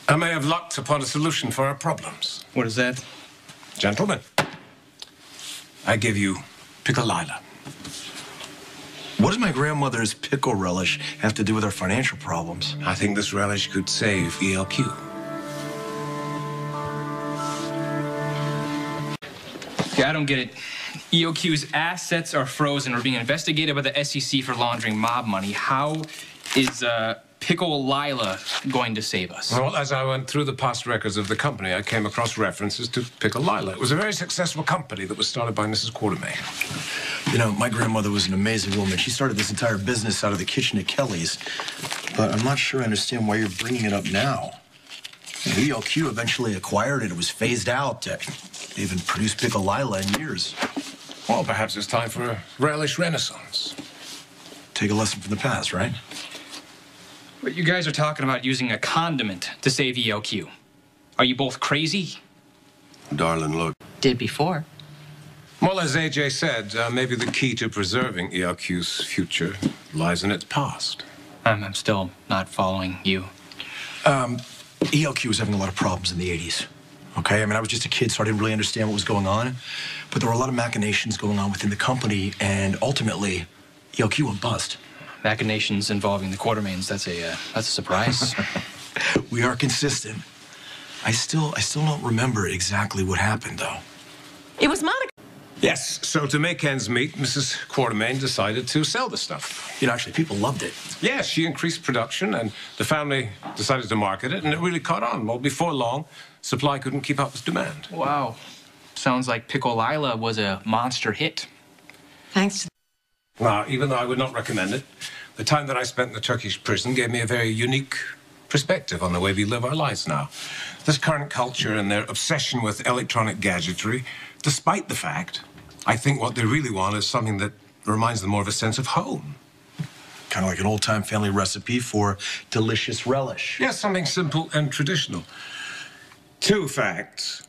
I may have lucked upon a solution for our problems. What is that? Gentlemen, I give you pickle Lila. What does my grandmother's pickle relish have to do with our financial problems? I think this relish could save ELQ. Yeah, I don't get it. EOQ's assets are frozen. We're being investigated by the SEC for laundering mob money. How is Pickle Lila going to save us? Well, as I went through the past records of the company, I came across references to Pickle Lila. It was a very successful company that was started by Mrs. Quartermain. You know, my grandmother was an amazing woman. She started this entire business out of the kitchen at Kelly's. But I'm not sure I understand why you're bringing it up now. ELQ eventually acquired it. It was phased out. They haven't produced Pickle Lila in years. Well, perhaps it's time for a relish renaissance. Take a lesson from the past, right? But you guys are talking about using a condiment to save ELQ. Are you both crazy? Darling, look. Did before. Well, as AJ said, maybe the key to preserving ELQ's future lies in its past. I'm still not following you. ELQ was having a lot of problems in the 80s. Okay? I mean, I was just a kid, so I didn't really understand what was going on. But there were a lot of machinations going on within the company, and ultimately, ELQ went bust. Machinations involving the Quartermains, that's a surprise. We are consistent. I still don't remember exactly what happened, though. It was Monica. Yes, so to make ends meet, Mrs. Quartermain decided to sell the stuff. You know, actually, people loved it. Yes, she increased production, and the family decided to market it, and it really caught on. Well, before long, supply couldn't keep up with demand. Wow. Sounds like Pickle Lila was a monster hit. Thanks to Now, even though I would not recommend it, the time that I spent in the Turkish prison gave me a very unique perspective on the way we live our lives now. This current culture and their obsession with electronic gadgetry, despite the fact, I think what they really want is something that reminds them more of a sense of home. Kind of like an old-time family recipe for delicious relish. Yes, something simple and traditional. Two facts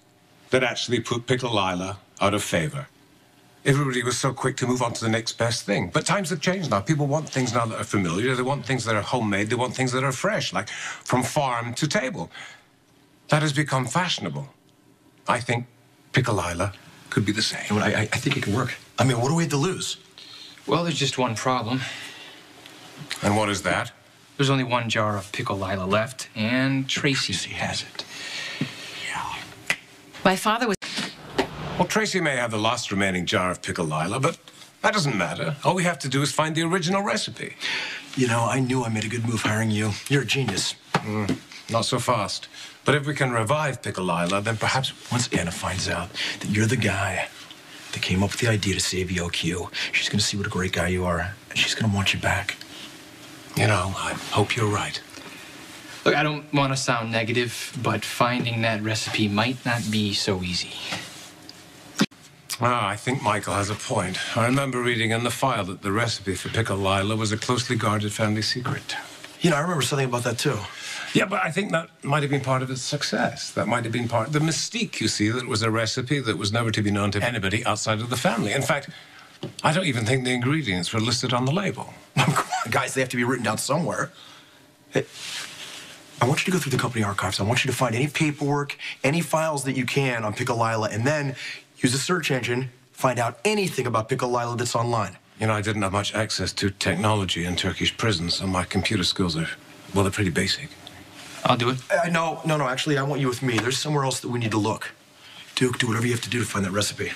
that actually put Pickle Lila out of favor. Everybody was so quick to move on to the next best thing. But times have changed now. People want things now that are familiar. They want things that are homemade. They want things that are fresh, like from farm to table. That has become fashionable. I think Pickle Lila could be the same. You know what, I think it can work. I mean, what do we have to lose? Well, there's just one problem. And what is that? There's only one jar of Pickle Lila left, and Tracy has it. my father was. Well, Tracy may have the last remaining jar of Pickle Lila, but that doesn't matter. All we have to do is find the original recipe. You know, I knew I made a good move hiring you. You're a genius. Not so fast. But if we can revive Pickle Lila, then perhaps Once Anna finds out that you're the guy that came up with the idea to save ELQ, she's going to see what a great guy you are, and she's going to want you back. you know, I hope you're right. Look, I don't want to sound negative, but finding that recipe might not be so easy. I think Michael has a point. I remember reading in the file that the recipe for Pickle Lila was a closely guarded family secret. You know, I remember something about that, too. Yeah, but I think that might have been part of its success. That might have been part of the mystique, you see, that it was a recipe that was never to be known to anybody outside of the family. In fact, I don't even think the ingredients were listed on the label. Come on, guys, they have to be written down somewhere. Hey, I want you to go through the company archives. I want you to find any paperwork, any files that you can on Pickle Lila, and then use a search engine, find out anything about Pickle Lila that's online. You know, I didn't have much access to technology in Turkish prisons, so my computer skills are, well, they're pretty basic. I'll do it. No, actually, I want you with me. There's somewhere else that we need to look. Duke, do whatever you have to do to find that recipe.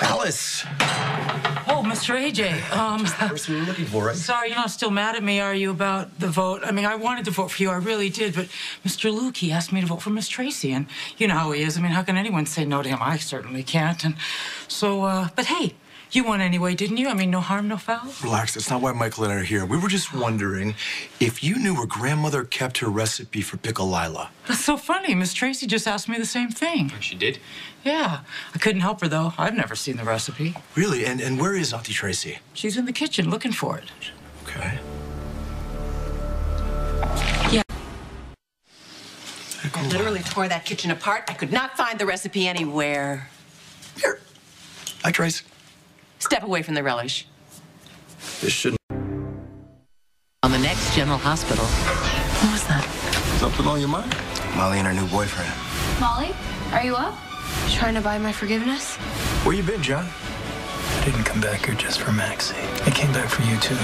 Alice! Oh, Mr. AJ, That's the person we were looking for, right? sorry, you're not still mad at me, are you, about the vote? I mean, I wanted to vote for you, I really did, but Mr. Luke, he asked me to vote for Miss Tracy, and you know how he is. I mean, how can anyone say no to him? I certainly can't, and so, but hey, you won anyway, didn't you? I mean, no harm, no foul? Relax, that's not why Michael and I are here. We were just wondering if you knew where grandmother kept her recipe for Pickle Lila. That's so funny. Miss Tracy just asked me the same thing. She did? Yeah. I couldn't help her, though. I've never seen the recipe. Really? And where is Auntie Tracy? She's in the kitchen looking for it. Okay. Yeah. I literally tore that kitchen apart. I could not find the recipe anywhere. Here. Hi, Trace. Step away from the relish. This shouldn't. On the next General Hospital. What was that? Something on your mind? Molly and her new boyfriend. Molly, are you up? Trying to buy my forgiveness? Where you been, John? I didn't come back here just for Maxie. I came back for you, too.